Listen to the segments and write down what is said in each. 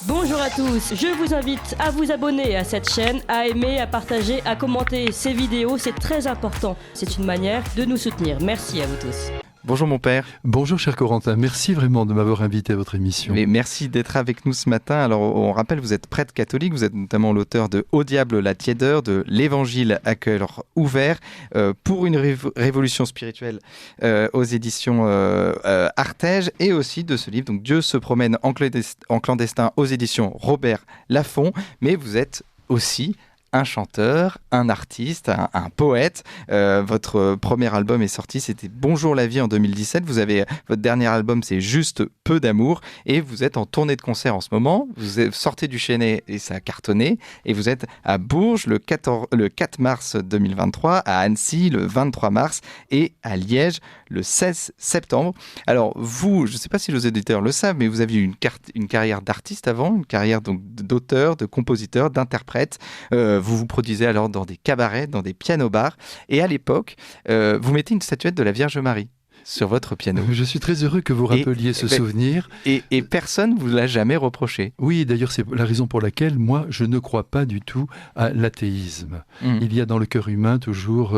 Bonjour à tous, je vous invite à vous abonner à cette chaîne, à aimer, à partager, à commenter ces vidéos, c'est très important. C'est une manière de nous soutenir. Merci à vous tous. Bonjour mon père. Bonjour cher Corentin, merci vraiment de m'avoir invité à votre émission. Mais merci d'être avec nous ce matin. Alors on rappelle, vous êtes prêtre catholique, vous êtes notamment l'auteur de Au diable la tiédeur, de l'Évangile à cœur ouvert, pour une révolution spirituelle aux éditions Artege, et aussi de ce livre, donc Dieu se promène en clandestin aux éditions Robert Laffont. Mais vous êtes aussi un chanteur, un artiste, un poète. Votre premier album est sorti, c'était Bonjour la vie en 2017. Votre dernier album, c'est Juste peu d'amour. Et vous êtes en tournée de concert en ce moment. Vous sortez du Chesnay et ça a cartonné. Et vous êtes à Bourges le 4 mars 2023, à Annecy le 23 mars et à Liège le 16 septembre. Alors vous, je ne sais pas si les auditeurs le savent, mais vous aviez une carrière d'artiste avant, une carrière donc d'auteur, de compositeur, d'interprète. Vous vous produisez alors dans des cabarets, dans des pianos-bars. Et à l'époque, vous mettez une statuette de la Vierge Marie sur votre piano. Je suis très heureux que vous rappeliez ce souvenir. Et personne ne vous l'a jamais reproché. Oui, d'ailleurs, c'est la raison pour laquelle, moi, je ne crois pas du tout à l'athéisme. Il y a dans le cœur humain toujours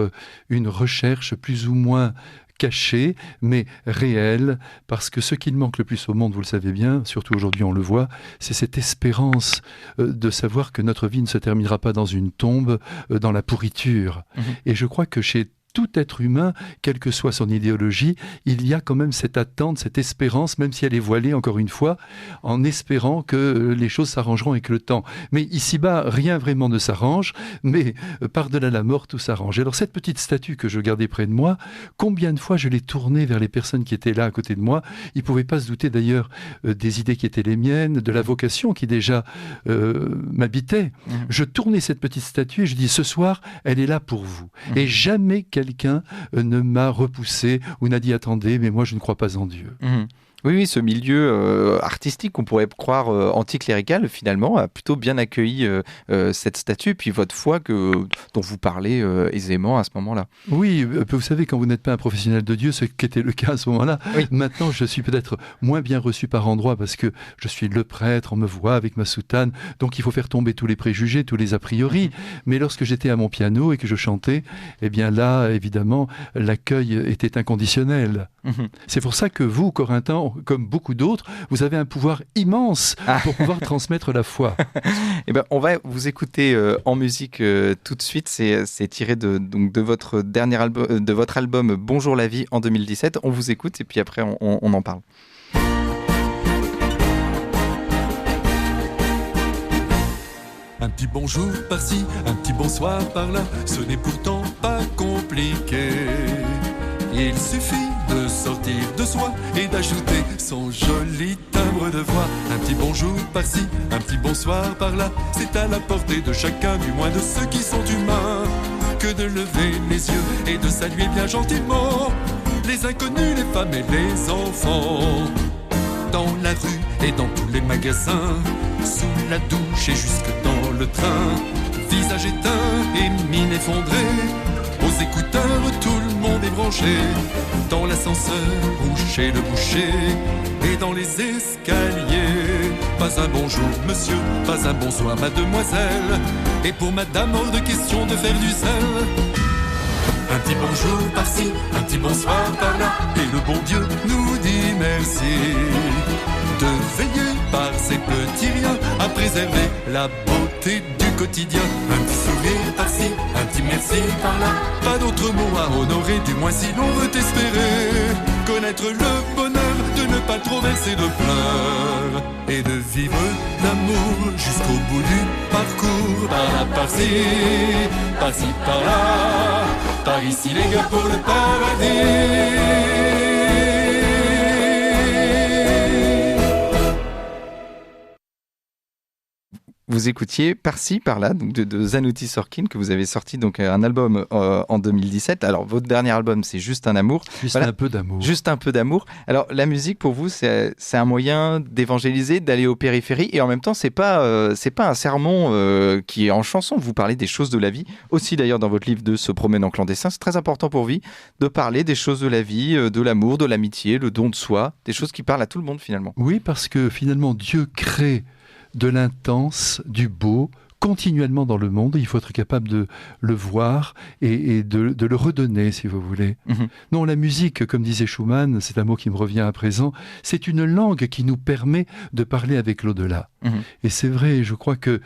une recherche plus ou moins cachée, mais réelle, parce que ce qui manque le plus au monde, vous le savez bien, surtout aujourd'hui on le voit, c'est cette espérance de savoir que notre vie ne se terminera pas dans une tombe, dans la pourriture. Et je crois que chez tout être humain, quelle que soit son idéologie, il y a quand même cette attente, cette espérance, même si elle est voilée, encore une fois, en espérant que les choses s'arrangeront avec le temps. Mais ici-bas, rien vraiment ne s'arrange, mais par-delà la mort, tout s'arrange. Alors cette petite statue que je gardais près de moi, combien de fois je l'ai tournée vers les personnes qui étaient là à côté de moi. Ils ne pouvaient pas se douter d'ailleurs des idées qui étaient les miennes, de la vocation qui déjà m'habitait. Je tournais cette petite statue et je dis, ce soir, elle est là pour vous. Et jamais quelqu'un ne m'a repoussé ou n'a dit attendez, mais moi je ne crois pas en Dieu. Oui, ce milieu artistique qu'on pourrait croire anticlérical, finalement, a plutôt bien accueilli cette statue, puis votre foi dont vous parlez aisément à ce moment-là. Oui, vous savez, quand vous n'êtes pas un professionnel de Dieu, ce qui était le cas à ce moment-là, maintenant je suis peut-être moins bien reçu par endroits parce que je suis le prêtre, on me voit avec ma soutane, donc il faut faire tomber tous les préjugés, tous les a priori. Mais lorsque j'étais à mon piano et que je chantais, eh bien là, évidemment, l'accueil était inconditionnel. C'est pour ça que vous, Corentin, comme beaucoup d'autres, vous avez un pouvoir immense pour pouvoir transmettre la foi. Eh ben, on va vous écouter en musique tout de suite. C'est tiré de votre dernier album, de votre album Bonjour la vie en 2017. On vous écoute et puis après on en parle. Un petit bonjour par-ci, un petit bonsoir par-là, ce n'est pourtant pas compliqué. Il suffit de sortir de soi et d'ajouter son joli timbre de voix. Un petit bonjour par-ci, un petit bonsoir par-là, c'est à la portée de chacun, du moins de ceux qui sont humains, que de lever les yeux et de saluer bien gentiment les inconnus, les femmes et les enfants. Dans la rue et dans tous les magasins, sous la douche et jusque dans le train, visage éteint et mine effondrée, aux écouteurs tout le monde est branché, dans l'ascenseur ou chez le boucher et dans les escaliers. Pas un bonjour monsieur, pas un bonsoir mademoiselle, et pour madame hors de question de faire du sel. Un petit bonjour par-ci, un petit bonsoir par-là, et le bon Dieu nous dit merci de veiller par ces petits riens à préserver la beauté du quotidien. Un petit sourire par-ci, un petit merci par-là, pas d'autre mot à honorer, du moins si l'on veut espérer connaître le bonheur de ne pas trop verser de pleurs et de vivre l'amour jusqu'au bout du parcours. Par-là, par-ci, par-ci, par-là, par ici les gars pour le paradis. Vous écoutiez Par-ci, par-là, donc de Zanouti Sorkin, que vous avez sorti donc un album en 2017. Alors, votre dernier album, c'est Juste un amour. Juste un peu d'amour. Juste un peu d'amour. Alors, la musique, pour vous, c'est un moyen d'évangéliser, d'aller aux périphéries, et en même temps, c'est pas un sermon qui est en chanson. Vous parlez des choses de la vie. Aussi, d'ailleurs, dans votre livre de Se promène en clandestin, c'est très important pour vous de parler des choses de la vie, de l'amour, de l'amitié, le don de soi, des choses qui parlent à tout le monde, finalement. Oui, parce que finalement, Dieu crée de l'intense, du beau, continuellement dans le monde. Il faut être capable de le voir et de le redonner, si vous voulez. Non, la musique, comme disait Schumann, c'est un mot qui me revient à présent, c'est une langue qui nous permet de parler avec l'au-delà. Et c'est vrai, je crois que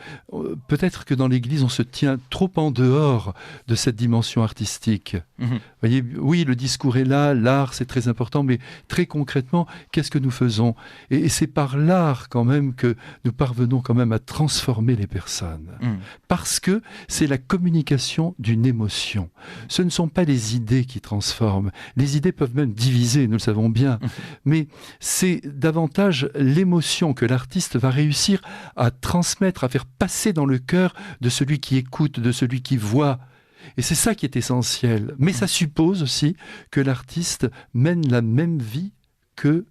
peut-être que dans l'Église, on se tient trop en dehors de cette dimension artistique. Vous voyez, oui, le discours est là, l'art, c'est très important, mais très concrètement, qu'est-ce que nous faisons ? Et c'est par l'art, quand même, que nous parvenons quand même à transformer les personnes. Parce que c'est la communication d'une émotion. Ce ne sont pas les idées qui transforment. Les idées peuvent même diviser, nous le savons bien. Mais c'est davantage l'émotion que l'artiste va réussir à transmettre, à faire passer dans le cœur de celui qui écoute, de celui qui voit. Et c'est ça qui est essentiel. Mais ça suppose aussi que l'artiste mène la même vie que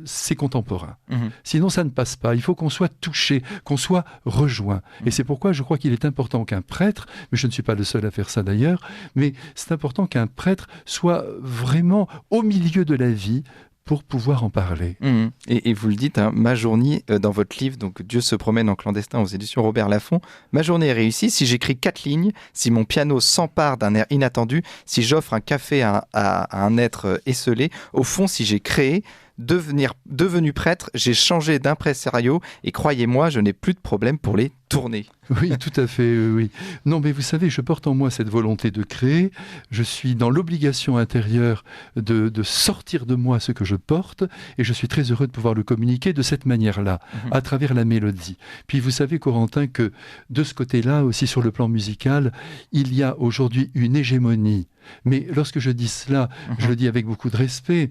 ses contemporains. Sinon, ça ne passe pas. Il faut qu'on soit touché, qu'on soit rejoint. Et c'est pourquoi je crois qu'il est important qu'un prêtre, mais je ne suis pas le seul à faire ça d'ailleurs, mais c'est important qu'un prêtre soit vraiment au milieu de la vie pour pouvoir en parler. Et vous le dites, hein, ma journée, dans votre livre, donc Dieu se promène en clandestin aux éditions Robert Laffont, ma journée est réussie si j'écris 4 lignes, si mon piano s'empare d'un air inattendu, si j'offre un café à un être esselé, au fond, si j'ai créé, devenu prêtre, j'ai changé d'impresario et croyez-moi, je n'ai plus de problème pour les tourner. Oui, tout à fait, oui. Non, mais vous savez, je porte en moi cette volonté de créer. Je suis dans l'obligation intérieure de sortir de moi ce que je porte et je suis très heureux de pouvoir le communiquer de cette manière-là, à travers la mélodie. Puis vous savez, Corentin, que de ce côté-là, aussi sur le plan musical, il y a aujourd'hui une hégémonie. Mais lorsque je dis cela, je le dis avec beaucoup de respect.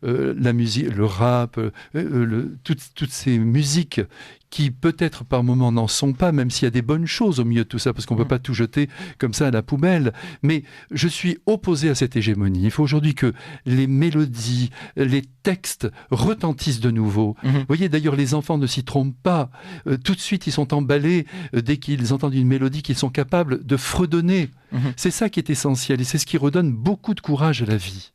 La musique, le rap, toutes ces musiques qui peut-être par moments n'en sont pas, même s'il y a des bonnes choses au milieu de tout ça, parce qu'on ne peut pas tout jeter comme ça à la poubelle. Mais je suis opposé à cette hégémonie. Il faut aujourd'hui que les mélodies, les textes retentissent de nouveau. Vous voyez, d'ailleurs, les enfants ne s'y trompent pas. Tout de suite, ils sont emballés dès qu'ils entendent une mélodie qu'ils sont capables de fredonner. C'est ça qui est essentiel et c'est ce qui redonne beaucoup de courage à la vie.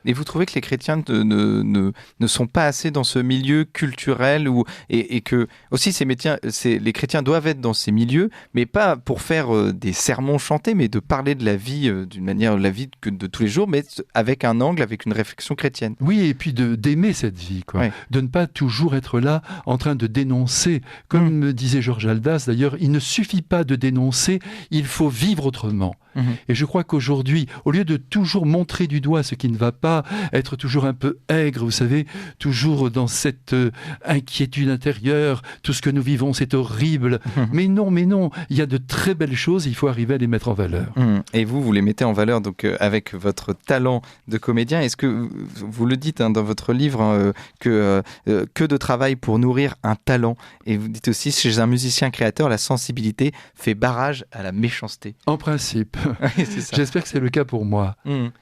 Et vous trouvez que les chrétiens ne sont pas assez dans ce milieu culturel et que aussi les chrétiens doivent être dans ces milieux, mais pas pour faire des sermons chantés, mais de parler de la vie d'une manière, la vie de tous les jours, mais avec un angle, avec une réflexion chrétienne. Oui, et puis d'aimer cette vie, quoi. Ouais. De ne pas toujours être là en train de dénoncer. Comme disait Georges Haldas, d'ailleurs, il ne suffit pas de dénoncer, il faut vivre autrement. Et je crois qu'aujourd'hui, au lieu de toujours montrer du doigt ce qui ne va pas, être toujours un peu aigre, vous savez, toujours dans cette inquiétude intérieure, tout ce que nous vivons, c'est horrible. Mais non, il y a de très belles choses, il faut arriver à les mettre en valeur. Et vous les mettez en valeur donc avec votre talent de comédien. Est-ce que vous le dites dans votre livre que de travail pour nourrir un talent? Et vous dites aussi, chez un musicien créateur, la sensibilité fait barrage à la méchanceté. En principe. Oui, c'est ça. J'espère que c'est le cas pour moi.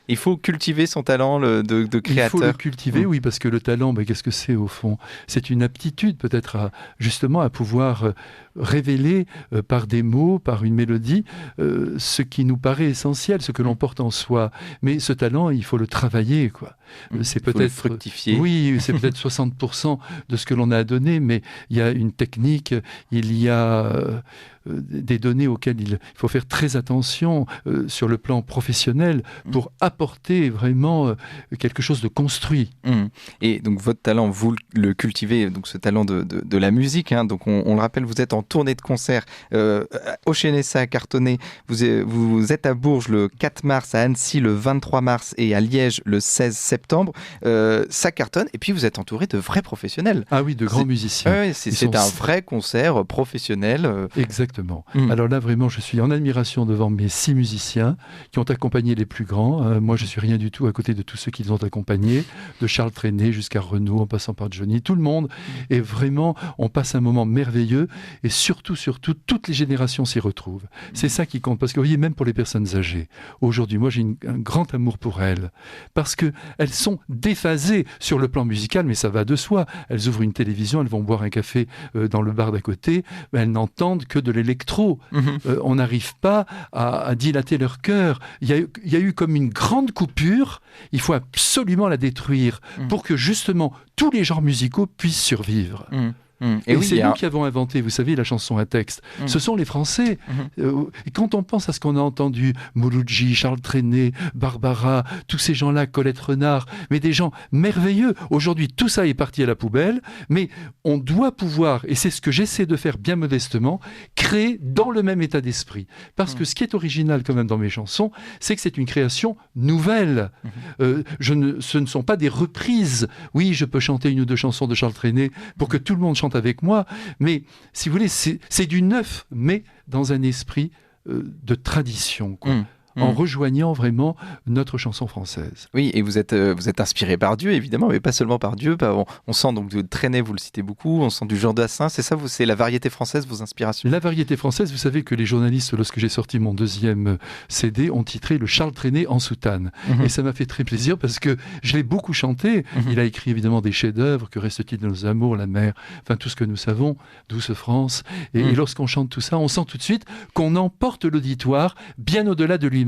Il faut cultiver son talent de créateur. Il faut le cultiver, oui, parce que le talent, qu'est-ce que c'est au fond? C'est une aptitude peut-être justement à pouvoir révéler par des mots, par une mélodie, ce qui nous paraît essentiel, ce que l'on porte en soi. Mais ce talent, il faut le travailler, quoi. C'est peut-être fructifier. Oui, c'est peut-être 60% de ce que l'on a à donner, mais il y a une technique, il y a des données auxquelles il faut faire très attention sur le plan professionnel pour apporter vraiment quelque chose de construit. Et donc votre talent, vous le cultivez, donc ce talent de la musique, donc on le rappelle, vous êtes en tournée de concert au Chénessa à Cartonnet, vous êtes à Bourges le 4 mars, à Annecy le 23 mars et à Liège le 16 septembre. Ça cartonne et puis vous êtes entouré de vrais professionnels. Ah oui, de grands musiciens. C'est un vrai concert professionnel. Exactement. Alors là, vraiment, je suis en admiration devant mes 6 musiciens qui ont accompagné les plus grands. Moi, je suis rien du tout à côté de tous ceux qui les ont accompagnés, de Charles Trenet jusqu'à Renaud, en passant par Johnny, tout le monde. Et vraiment, on passe un moment merveilleux et surtout, toutes les générations s'y retrouvent. C'est ça qui compte, parce que vous voyez, même pour les personnes âgées, aujourd'hui, moi, j'ai un grand amour pour elles, parce qu'elles sont déphasées sur le plan musical, mais ça va de soi. Elles ouvrent une télévision, elles vont boire un café dans le bar d'à côté, elles n'entendent que de l'électro. On n'arrive pas à dilater leur cœur. Il y a eu comme une grande coupure, il faut absolument la détruire pour que justement tous les genres musicaux puissent survivre. Et oui, c'est nous qui avons inventé, vous savez, la chanson à texte. Ce sont les Français. Et quand on pense à ce qu'on a entendu, Mouloudji, Charles Trenet, Barbara, tous ces gens-là, Colette Renard, mais des gens merveilleux. Aujourd'hui, tout ça est parti à la poubelle, mais on doit pouvoir, et c'est ce que j'essaie de faire bien modestement, créer dans le même état d'esprit. Parce que ce qui est original quand même dans mes chansons, c'est que c'est une création nouvelle. Ce ne sont pas des reprises. Oui, je peux chanter une ou deux chansons de Charles Trenet pour que tout le monde chante avec moi, mais si vous voulez, c'est du neuf, mais dans un esprit de tradition, quoi. En rejoignant vraiment notre chanson française. Oui, et vous êtes inspiré par Dieu, évidemment, mais pas seulement par Dieu. On sent donc de Trenet, vous le citez beaucoup, on sent du Jean Dassin, c'est ça, c'est la variété française, vos inspirations? La variété française, vous savez que les journalistes, lorsque j'ai sorti mon deuxième CD, ont titré le Charles Trenet en soutane. Et ça m'a fait très plaisir parce que je l'ai beaucoup chanté. Il a écrit évidemment des chefs-d'œuvre, Que reste-t-il de nos amours, La mer, enfin tout ce que nous savons, Douce France. Et lorsqu'on chante tout ça, on sent tout de suite qu'on emporte l'auditoire bien au-delà de lui.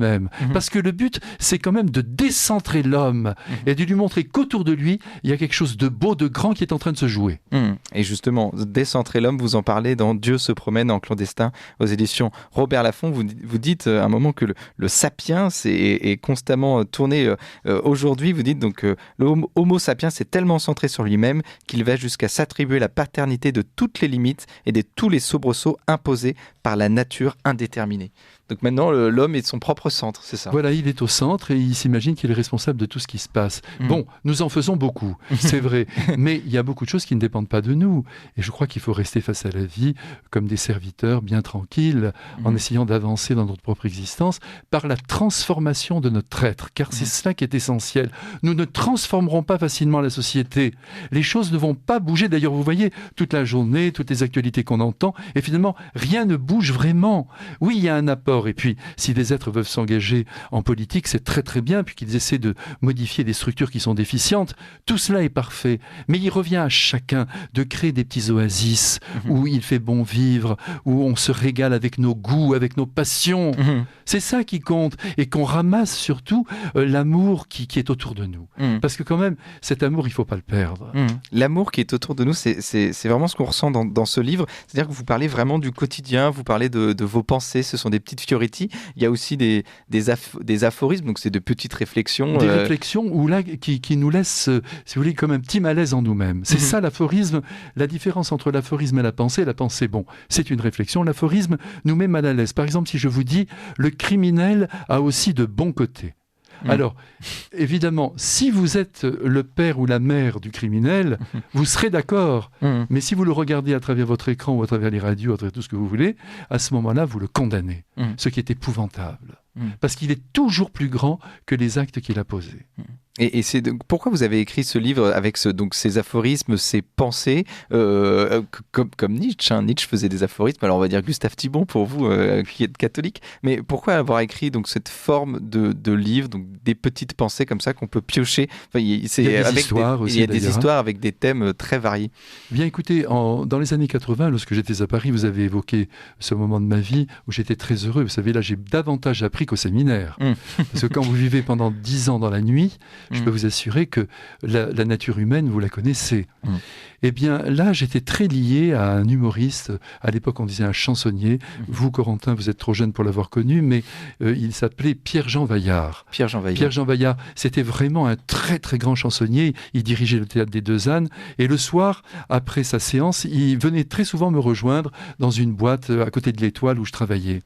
Parce que le but, c'est quand même de décentrer l'homme et de lui montrer qu'autour de lui, il y a quelque chose de beau, de grand qui est en train de se jouer. Et justement, décentrer l'homme, vous en parlez dans Dieu se promène en clandestin aux éditions Robert Laffont. Vous dites à un moment que le sapiens est constamment tourné aujourd'hui. Vous dites donc que le homo sapiens est tellement centré sur lui-même qu'il va jusqu'à s'attribuer la paternité de toutes les limites et de tous les soubresauts imposés par la nature indéterminée. Donc maintenant, l'homme est de son propre centre, c'est ça? Voilà, il est au centre et il s'imagine qu'il est responsable de tout ce qui se passe. Bon, nous en faisons beaucoup, c'est vrai, mais il y a beaucoup de choses qui ne dépendent pas de nous. Et je crois qu'il faut rester face à la vie comme des serviteurs bien tranquilles, en essayant d'avancer dans notre propre existence par la transformation de notre être, car c'est cela qui est essentiel. Nous ne transformerons pas facilement la société. Les choses ne vont pas bouger. D'ailleurs, vous voyez, toute la journée, toutes les actualités qu'on entend, et finalement, rien ne bouge vraiment. Oui, il y a un apport. Et puis, si des êtres veulent s'engager en politique, c'est très très bien, puis qu'ils essaient de modifier des structures qui sont déficientes, tout cela est parfait. Mais il revient à chacun de créer des petits oasis où il fait bon vivre, où on se régale avec nos goûts, avec nos passions. C'est ça qui compte. Et qu'on ramasse surtout l'amour qui est autour de nous. Parce que quand même, cet amour, il ne faut pas le perdre. L'amour qui est autour de nous, c'est vraiment ce qu'on ressent dans ce livre. C'est-à-dire que vous parlez vraiment du quotidien, vous parlez de vos pensées, ce sont des petites fioretti. Il y a aussi des aphorismes, donc c'est de petites réflexions. Des réflexions où là, qui nous laissent, si vous voulez, comme un petit malaise en nous-mêmes. C'est ça l'aphorisme. La différence entre l'aphorisme et la pensée, bon, c'est une réflexion. L'aphorisme nous met mal à l'aise. Par exemple, si je vous dis, le criminel a aussi de bons côtés. Alors, évidemment, si vous êtes le père ou la mère du criminel, vous serez d'accord. Mais si vous le regardez à travers votre écran ou à travers les radios, à travers tout ce que vous voulez, à ce moment-là, vous le condamnez. Ce qui est épouvantable. Parce qu'il est toujours plus grand que les actes qu'il a posés. Et c'est pourquoi vous avez écrit ce livre avec ces aphorismes, ces pensées, comme Nietzsche. Nietzsche faisait des aphorismes, alors on va dire Gustave Thibon pour vous, qui êtes catholique. Mais pourquoi avoir écrit donc cette forme de livre, donc des petites pensées comme ça qu'on peut piocher? Enfin, il y a des histoires avec des thèmes très variés. Bien écoutez, dans les années 80, lorsque j'étais à Paris, vous avez évoqué ce moment de ma vie où j'étais très heureux. Vous savez, là, j'ai davantage appris qu'au séminaire. Parce que quand vous vivez pendant 10 ans dans la nuit, je peux vous assurer que la nature humaine, vous la connaissez. Eh bien, là, j'étais très lié à un humoriste. À l'époque, on disait un chansonnier. Vous, Corentin, vous êtes trop jeune pour l'avoir connu, mais il s'appelait Pierre-Jean Vaillard. Pierre-Jean Vaillard, c'était vraiment un très, très grand chansonnier. Il dirigeait le Théâtre des Deux Ânes. Et le soir, après sa séance, il venait très souvent me rejoindre dans une boîte à côté de l'Étoile où je travaillais.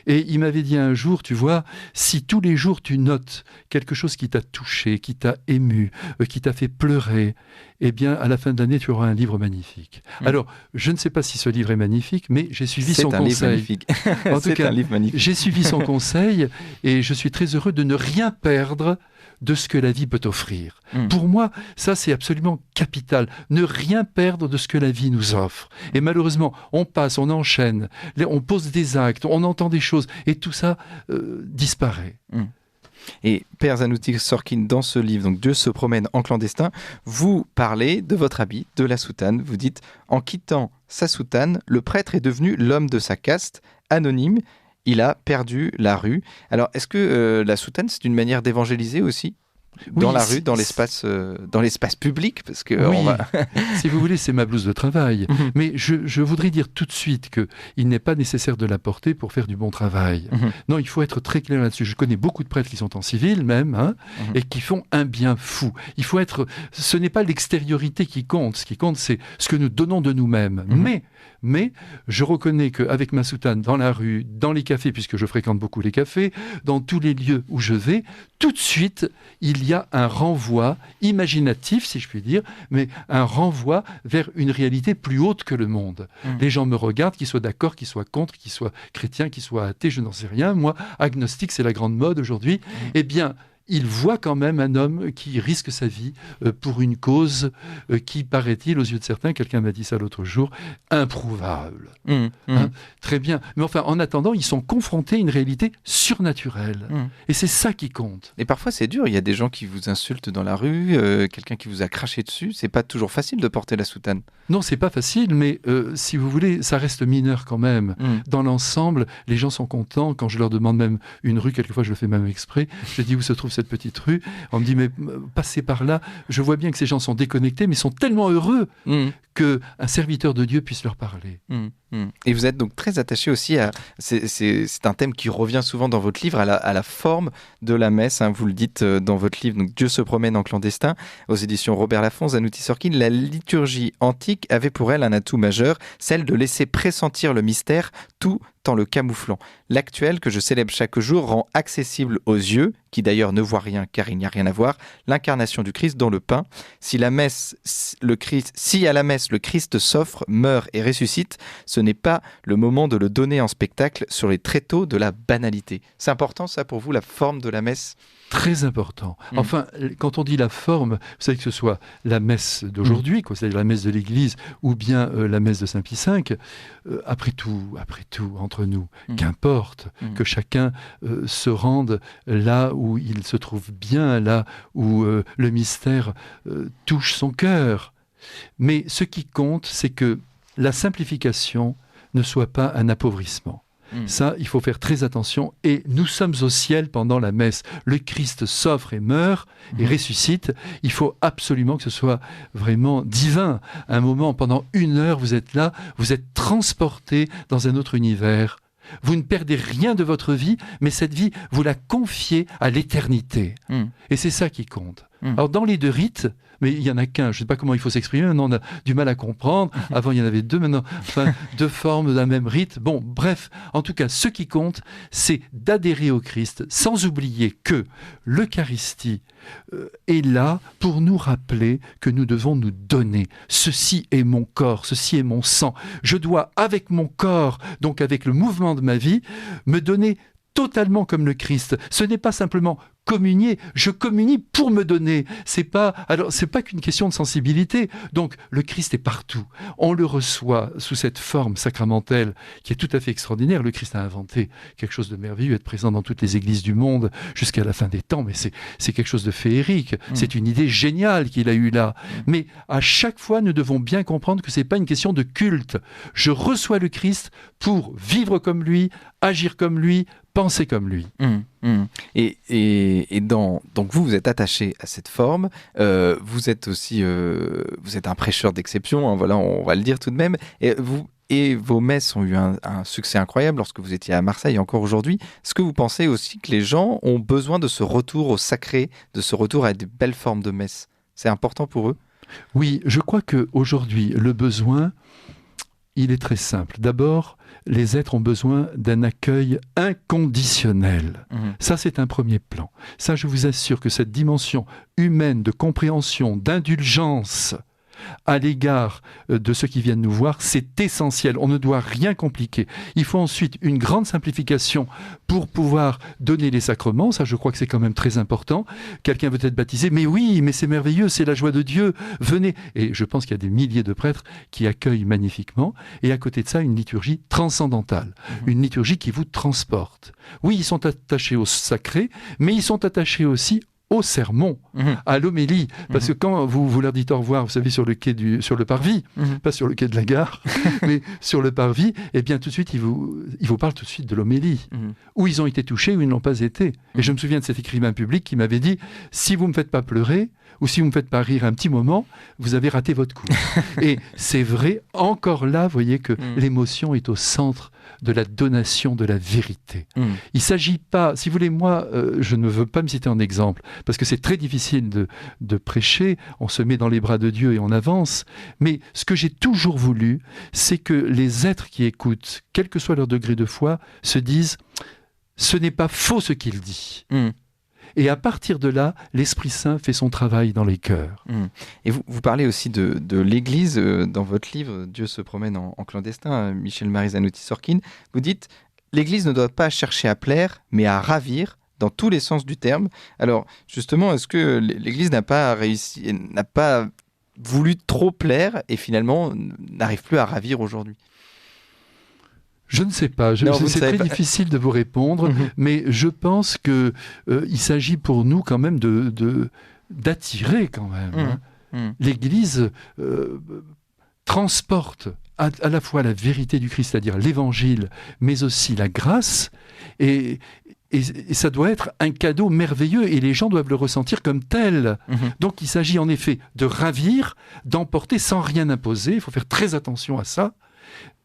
Et il m'avait dit un jour, tu vois, si tous les jours tu notes quelque chose qui t'a touché, qui t'a ému, qui t'a fait pleurer, eh bien, à la fin de l'année, tu auras un livre magnifique. Alors, je ne sais pas si ce livre est magnifique, mais j'ai suivi son conseil. C'est un livre magnifique. En tout cas, j'ai suivi son conseil et je suis très heureux de ne rien perdre de ce que la vie peut offrir. Pour moi, ça c'est absolument capital. Ne rien perdre de ce que la vie nous offre. Et malheureusement, on passe, on enchaîne, on pose des actes, on entend des choses et tout ça disparaît. Et Père Zanouti Sorkin, dans ce livre, donc Dieu se promène en clandestin, vous parlez de votre habit, de la soutane. Vous dites, en quittant sa soutane, le prêtre est devenu l'homme de sa caste, anonyme. Il a perdu la rue. Alors, est-ce que la soutane, c'est une manière d'évangéliser aussi ? dans la rue, dans l'espace public, parce que si vous voulez, c'est ma blouse de travail. Mais je voudrais dire tout de suite qu'il n'est pas nécessaire de la porter pour faire du bon travail. Non, il faut être très clair là-dessus. Je connais beaucoup de prêtres qui sont en civil même, et qui font un bien fou. Ce n'est pas l'extériorité qui compte. Ce qui compte, c'est ce que nous donnons de nous-mêmes. Mais je reconnais qu'avec ma soutane, dans la rue, dans les cafés, puisque je fréquente beaucoup les cafés, dans tous les lieux où je vais, tout de suite, il y a un renvoi imaginatif, si je puis dire, mais un renvoi vers une réalité plus haute que le monde. Les gens me regardent, qu'ils soient d'accord, qu'ils soient contre, qu'ils soient chrétiens, qu'ils soient athées, je n'en sais rien. Moi, agnostique, c'est la grande mode aujourd'hui. Eh bien, il voit quand même un homme qui risque sa vie pour une cause qui, paraît-il, aux yeux de certains, quelqu'un m'a dit ça l'autre jour, improuvable. Très bien. Mais enfin, en attendant, ils sont confrontés à une réalité surnaturelle. Et c'est ça qui compte. Et parfois, c'est dur. Il y a des gens qui vous insultent dans la rue, quelqu'un qui vous a craché dessus. C'est pas toujours facile de porter la soutane. Non, c'est pas facile, mais si vous voulez, ça reste mineur quand même. Dans l'ensemble, les gens sont contents. Quand je leur demande même une rue, quelquefois je le fais même exprès, je dis où se trouve cette petite rue, on me dit mais passez par là. Je vois bien que ces gens sont déconnectés, mais sont tellement heureux qu'un serviteur de Dieu puisse leur parler. Et vous êtes donc très attaché aussi à... C'est un thème qui revient souvent dans votre livre, à la forme de la messe. Vous le dites dans votre livre, donc Dieu se promène en clandestin, aux éditions Robert Laffont, Zanouti Sorkin. La liturgie antique avait pour elle un atout majeur, celle de laisser pressentir le mystère tout en le camouflant. L'actuel, que je célèbre chaque jour, rend accessible aux yeux, qui d'ailleurs ne voient rien car il n'y a rien à voir, l'incarnation du Christ dans le pain. Si à la messe, le Christ s'offre, meurt et ressuscite, ce n'est pas le moment de le donner en spectacle sur les tréteaux de la banalité. C'est important ça pour vous, la forme de la messe ? Très important. Enfin, quand on dit la forme, vous savez que ce soit la messe d'aujourd'hui, c'est-à-dire la messe de l'Église, ou bien la messe de Saint-Pie V, après tout, entre nous, qu'importe que chacun se rende là où il se trouve bien, là où le mystère touche son cœur. Mais ce qui compte, c'est que la simplification ne soit pas un appauvrissement. Ça, il faut faire très attention. Et nous sommes au ciel pendant la messe. Le Christ s'offre et meurt et ressuscite. Il faut absolument que ce soit vraiment divin. Un moment, pendant 1 heure, vous êtes là, vous êtes transporté dans un autre univers. Vous ne perdez rien de votre vie, mais cette vie, vous la confiez à l'éternité. Et c'est ça qui compte. Alors, dans les 2 rites, mais il n'y en a qu'un, je ne sais pas comment il faut s'exprimer, maintenant on a du mal à comprendre, avant il y en avait 2, maintenant, 2 formes d'un même rite. Bon, bref, en tout cas, ce qui compte, c'est d'adhérer au Christ, sans oublier que l'Eucharistie est là pour nous rappeler que nous devons nous donner. Ceci est mon corps, ceci est mon sang. Je dois, avec mon corps, donc avec le mouvement de ma vie, me donner totalement comme le Christ. Ce n'est pas simplement communier, je communie pour me donner. C'est pas qu'une question de sensibilité. Donc le Christ est partout. On le reçoit sous cette forme sacramentelle qui est tout à fait extraordinaire. Le Christ a inventé quelque chose de merveilleux, être présent dans toutes les églises du monde jusqu'à la fin des temps, mais c'est quelque chose de féerique. C'est une idée géniale qu'il a eue là. Mais à chaque fois, nous devons bien comprendre que c'est pas une question de culte. Je reçois le Christ pour vivre comme lui, agir comme lui, penser comme lui. Et donc vous êtes attaché à cette forme, vous êtes aussi vous êtes un prêcheur d'exception, voilà, on va le dire tout de même, et vos messes ont eu un succès incroyable lorsque vous étiez à Marseille et encore aujourd'hui. Est-ce que vous pensez aussi que les gens ont besoin de ce retour au sacré, de ce retour à des belles formes de messe ? C'est important pour eux ? Oui, je crois qu'aujourd'hui, le besoin, il est très simple. D'abord, les êtres ont besoin d'un accueil inconditionnel. Ça, c'est un premier plan. Ça, je vous assure que cette dimension humaine de compréhension, d'indulgence à l'égard de ceux qui viennent nous voir, c'est essentiel. On ne doit rien compliquer. Il faut ensuite une grande simplification pour pouvoir donner les sacrements. Ça, je crois que c'est quand même très important. Quelqu'un veut être baptisé, mais oui, mais c'est merveilleux, c'est la joie de Dieu. Venez. Et je pense qu'il y a des milliers de prêtres qui accueillent magnifiquement. Et à côté de ça, une liturgie transcendantale. Une liturgie qui vous transporte. Oui, ils sont attachés au sacré, mais ils sont attachés aussi au sermon, à l'homélie. Parce que quand vous leur dites au revoir, vous savez, sur le parvis, pas sur le quai de la gare, mais sur le parvis, eh bien tout de suite, ils vous parlent tout de suite de l'homélie. Où ils ont été touchés, où ils n'ont pas été. Et je me souviens de cet écrivain public qui m'avait dit, si vous ne me faites pas pleurer, ou si vous ne me faites pas rire un petit moment, vous avez raté votre coup. Et c'est vrai, encore là, vous voyez que l'émotion est au centre de la donation de la vérité. Il ne s'agit pas, si vous voulez, moi, je ne veux pas me citer en exemple, parce que c'est très difficile de prêcher, on se met dans les bras de Dieu et on avance, mais ce que j'ai toujours voulu, c'est que les êtres qui écoutent, quel que soit leur degré de foi, se disent, ce n'est pas faux ce qu'il dit. Et à partir de là, l'Esprit Saint fait son travail dans les cœurs. Et vous parlez aussi de l'Église dans votre livre « Dieu se promène en clandestin », Michel-Marie Zanouti-Sorkin. Vous dites « L'Église ne doit pas chercher à plaire, mais à ravir, dans tous les sens du terme ». Alors, justement, est-ce que l'Église n'a pas voulu trop plaire et finalement n'arrive plus à ravir aujourd'hui ? Je ne sais pas, c'est très difficile de vous répondre, mais je pense qu'il s'agit pour nous quand même d'attirer quand même. L'Église transporte à la fois la vérité du Christ, c'est-à-dire l'Évangile, mais aussi la grâce, et ça doit être un cadeau merveilleux, et les gens doivent le ressentir comme tel. Donc il s'agit en effet de ravir, d'emporter sans rien imposer, il faut faire très attention à ça,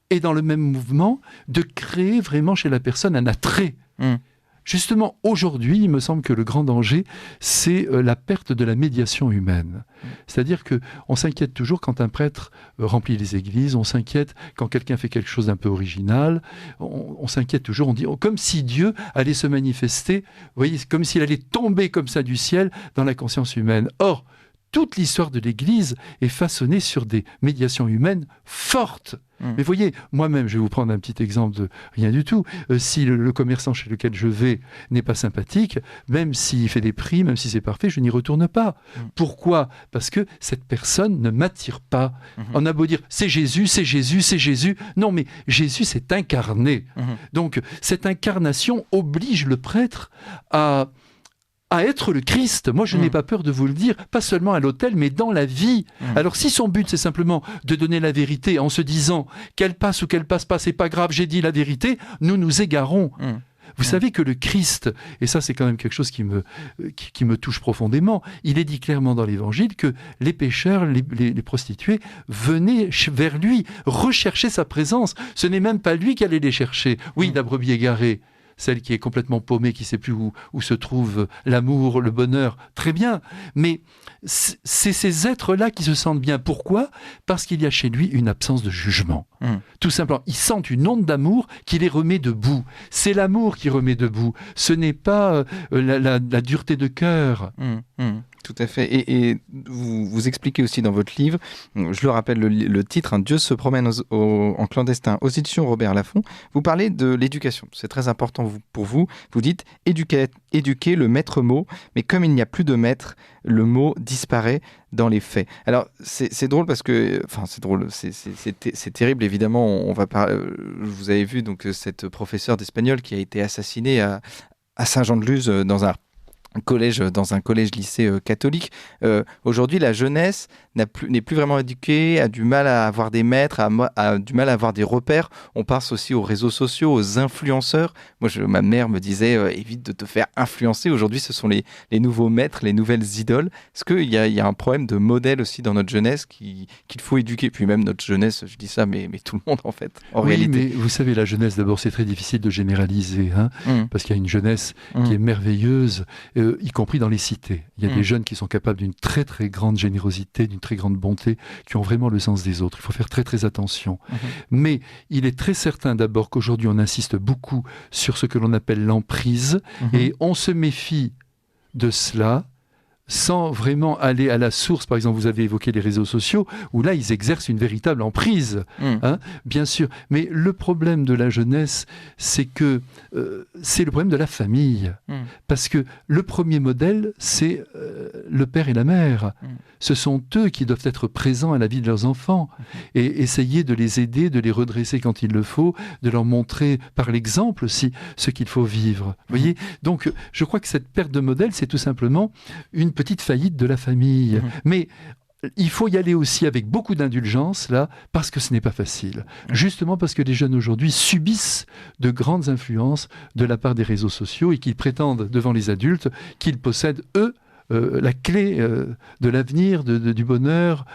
et dans le même mouvement, de créer vraiment chez la personne un attrait. Justement, aujourd'hui, il me semble que le grand danger, c'est la perte de la médiation humaine. C'est-à-dire qu'on s'inquiète toujours quand un prêtre remplit les églises, on s'inquiète quand quelqu'un fait quelque chose d'un peu original, on s'inquiète toujours, on dit comme si Dieu allait se manifester, vous voyez, comme s'il allait tomber comme ça du ciel dans la conscience humaine. Or, toute l'histoire de l'Église est façonnée sur des médiations humaines fortes. Mais voyez, moi-même, je vais vous prendre un petit exemple de rien du tout. Si le commerçant chez lequel je vais n'est pas sympathique, même s'il fait des prix, même si c'est parfait, je n'y retourne pas. Pourquoi ? Parce que cette personne ne m'attire pas. On a beau dire, c'est Jésus, c'est Jésus, c'est Jésus. Non, mais Jésus s'est incarné. Donc, cette incarnation oblige le prêtre à être le Christ. Moi, je n'ai pas peur de vous le dire, pas seulement à l'autel, mais dans la vie. Alors, si son but, c'est simplement de donner la vérité en se disant qu'elle passe ou qu'elle passe pas, c'est pas grave, j'ai dit la vérité, nous nous égarons. Vous savez que le Christ, et ça c'est quand même quelque chose qui me touche profondément, il est dit clairement dans l'Évangile que les pécheurs, les prostituées, venaient vers lui, rechercher sa présence. Ce n'est même pas lui qui allait les chercher. Oui, la brebis égarée, celle qui est complètement paumée, qui ne sait plus où se trouve l'amour, le bonheur, très bien. Mais c'est ces êtres-là qui se sentent bien. Pourquoi ? Parce qu'il y a chez lui une absence de jugement. Tout simplement, ils sentent une onde d'amour qui les remet debout. C'est l'amour qui remet debout. Ce n'est pas la dureté de cœur. Tout à fait. Et vous expliquez aussi dans votre livre, je le rappelle le titre, Dieu se promène en clandestin, aux éditions Robert Laffont. Vous parlez de l'éducation. C'est très important pour vous. Vous dites éduquer le maître mot, mais comme il n'y a plus de maître, le mot disparaît dans les faits. Alors, c'est drôle parce que... Enfin, c'est drôle, c'est terrible, évidemment. Vous avez vu donc, cette professeure d'espagnol qui a été assassinée à Saint-Jean-de-Luz dans un collège-lycée catholique. Aujourd'hui, la jeunesse n'est plus vraiment éduquée, a du mal à avoir des maîtres, a du mal à avoir des repères. On pense aussi aux réseaux sociaux, aux influenceurs. Moi, ma mère me disait évite de te faire influencer. Aujourd'hui, ce sont les nouveaux maîtres, les nouvelles idoles. Est-ce qu'il y a un problème de modèle aussi dans notre jeunesse qu'il faut éduquer ? Puis même notre jeunesse, je dis ça, mais tout le monde en fait, en réalité. Mais vous savez, la jeunesse, d'abord, c'est très difficile de généraliser, parce qu'il y a une jeunesse qui est merveilleuse, y compris dans les cités. Il y a des jeunes qui sont capables d'une très très grande générosité, d'une très grande bonté, qui ont vraiment le sens des autres. Il faut faire très très attention. Mais il est très certain d'abord qu'aujourd'hui on insiste beaucoup sur ce que l'on appelle l'emprise, et on se méfie de cela sans vraiment aller à la source. Par exemple, vous avez évoqué les réseaux sociaux, où là, ils exercent une véritable emprise, bien sûr. Mais le problème de la jeunesse, c'est que c'est le problème de la famille. Parce que le premier modèle, c'est le père et la mère. Ce sont eux qui doivent être présents à la vie de leurs enfants et essayer de les aider, de les redresser quand il le faut, de leur montrer par l'exemple aussi ce qu'il faut vivre. Vous voyez ? Donc, je crois que cette perte de modèle, c'est tout simplement une petite faillite de la famille. Mais il faut y aller aussi avec beaucoup d'indulgence, là, parce que ce n'est pas facile. Justement parce que les jeunes aujourd'hui subissent de grandes influences de la part des réseaux sociaux et qu'ils prétendent devant les adultes qu'ils possèdent, eux, la clé de l'avenir, du bonheur.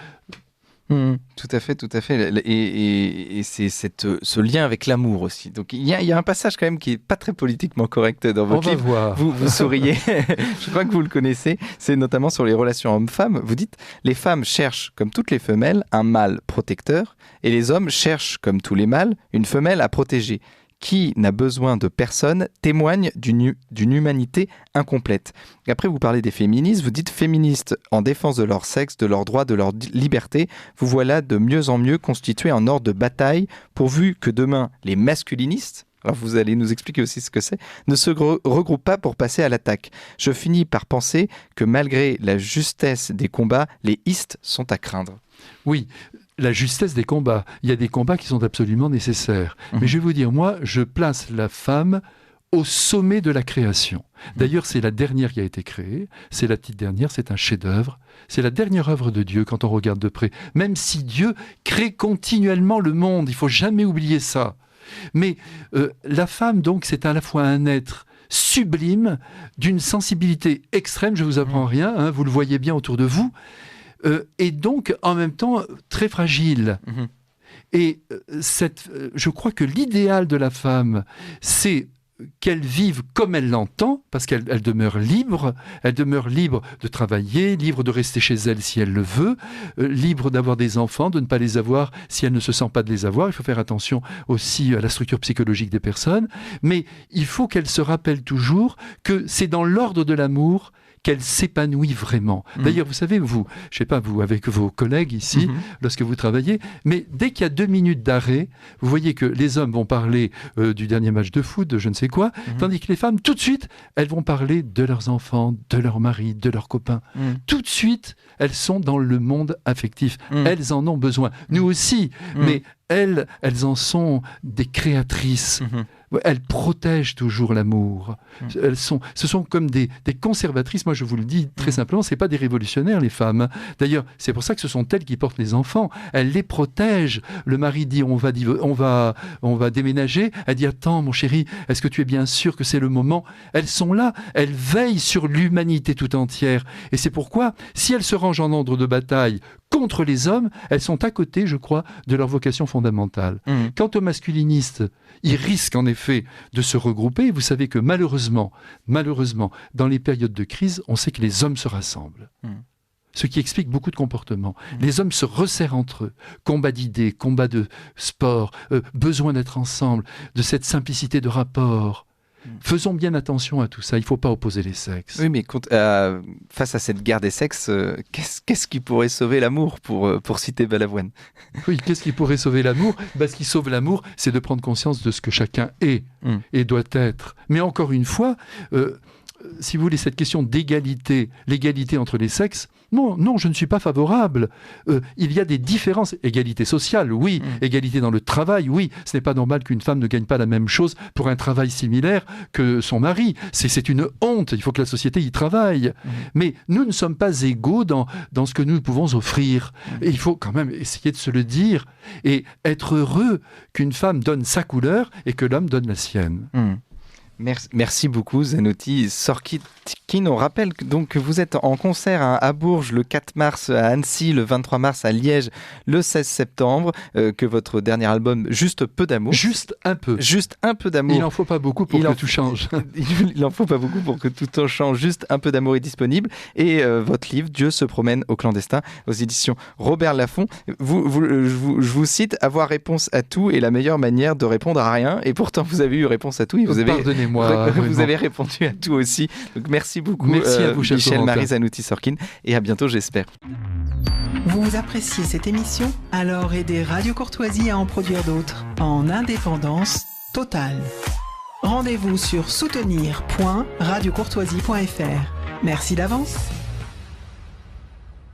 Tout à fait. Et c'est ce lien avec l'amour aussi. Donc il y a un passage quand même qui est pas très politiquement correct dans votre livre. Voir. Vous souriez. Je crois que vous le connaissez. C'est notamment sur les relations hommes-femmes. Vous dites, les femmes cherchent, comme toutes les femelles, un mâle protecteur, et les hommes cherchent, comme tous les mâles, une femelle à protéger. Qui n'a besoin de personne témoigne d'une humanité incomplète. Et après, vous parlez des féministes, vous dites féministes en défense de leur sexe, de leurs droits, de leur liberté. Vous voilà de mieux en mieux constitués en ordre de bataille, pourvu que demain, les masculinistes, alors vous allez nous expliquer aussi ce que c'est, ne se regroupent pas pour passer à l'attaque. Je finis par penser que malgré la justesse des combats, les istes sont à craindre. Oui. La justesse des combats. Il y a des combats qui sont absolument nécessaires. Mais je vais vous dire, moi, je place la femme au sommet de la création. D'ailleurs, c'est la dernière qui a été créée. C'est la petite dernière, c'est un chef-d'œuvre. C'est la dernière œuvre de Dieu quand on regarde de près. Même si Dieu crée continuellement le monde, il ne faut jamais oublier ça. Mais la femme, donc, c'est à la fois un être sublime, d'une sensibilité extrême, je ne vous apprends rien, vous le voyez bien autour de vous, et donc en même temps très fragile. Et je crois que l'idéal de la femme, c'est qu'elle vive comme elle l'entend, parce qu'elle demeure libre de travailler, libre de rester chez elle si elle le veut, libre d'avoir des enfants, de ne pas les avoir si elle ne se sent pas de les avoir. Il faut faire attention aussi à la structure psychologique des personnes, mais il faut qu'elle se rappelle toujours que c'est dans l'ordre de l'amour qu'elle s'épanouit vraiment. D'ailleurs, vous savez, je ne sais pas, vous, avec vos collègues ici, lorsque vous travaillez, mais dès qu'il y a 2 minutes d'arrêt, vous voyez que les hommes vont parler du dernier match de foot, de je ne sais quoi, tandis que les femmes, tout de suite, elles vont parler de leurs enfants, de leurs maris, de leurs copains. Tout de suite, elles sont dans le monde affectif. Elles en ont besoin. Nous aussi, mais elles en sont des créatrices. Elles protègent toujours l'amour. Ce sont comme des conservatrices. Moi, je vous le dis très simplement, c'est pas des révolutionnaires, les femmes. D'ailleurs, c'est pour ça que ce sont elles qui portent les enfants. Elles les protègent. Le mari dit on va déménager. Elle dit attends, mon chéri, est-ce que tu es bien sûr que c'est le moment? Elles sont là. Elles veillent sur l'humanité tout entière. Et c'est pourquoi, si elles se rangent en ordre de bataille contre les hommes, elles sont à côté, je crois, de leur vocation fondamentale. Quant aux masculinistes, ils risquent en effet de se regrouper. Vous savez que malheureusement, dans les périodes de crise, on sait que les hommes se rassemblent. Ce qui explique beaucoup de comportements. Les hommes se resserrent entre eux. Combat d'idées, combat de sport, besoin d'être ensemble, de cette simplicité de rapport. Faisons bien attention à tout ça, il ne faut pas opposer les sexes. Oui, mais face à cette guerre des sexes, qu'est-ce qui pourrait sauver l'amour, pour citer Balavoine? Oui, qu'est-ce qui pourrait sauver l'amour? Ce qui sauve l'amour, c'est de prendre conscience de ce que chacun est et doit être. Mais encore une fois, si vous voulez, cette question d'égalité, l'égalité entre les sexes, non, je ne suis pas favorable. Il y a des différences. Égalité sociale, oui. Égalité dans le travail, oui. Ce n'est pas normal qu'une femme ne gagne pas la même chose pour un travail similaire que son mari. C'est une honte. Il faut que la société y travaille. Mais nous ne sommes pas égaux dans ce que nous pouvons offrir. Et il faut quand même essayer de se le dire et être heureux qu'une femme donne sa couleur et que l'homme donne la sienne. Merci beaucoup Zanotti Sorkin. On rappelle donc que vous êtes en concert à Bourges le 4 mars, à Annecy le 23 mars, à Liège le 16 septembre, que votre dernier album Juste peu d'amour. Juste un peu d'amour. Il n'en faut pas beaucoup pour que tout change. Il n'en faut pas beaucoup pour que tout change. Juste un peu d'amour est disponible. Et votre livre Dieu se promène au clandestin aux éditions Robert Laffont. Je vous cite, avoir réponse à tout est la meilleure manière de répondre à rien. Et pourtant vous avez eu réponse à tout. Et vous avez pardonnez-moi. Vous avez répondu à tout aussi. Donc merci beaucoup, Merci à vous, cher Michel Corentin. Marie-Zanouti-Sorkin, et à bientôt, j'espère. Vous appréciez cette émission? Alors aidez Radio Courtoisie à en produire d'autres, en indépendance totale. Rendez-vous sur soutenir.radiocourtoisie.fr. Merci d'avance.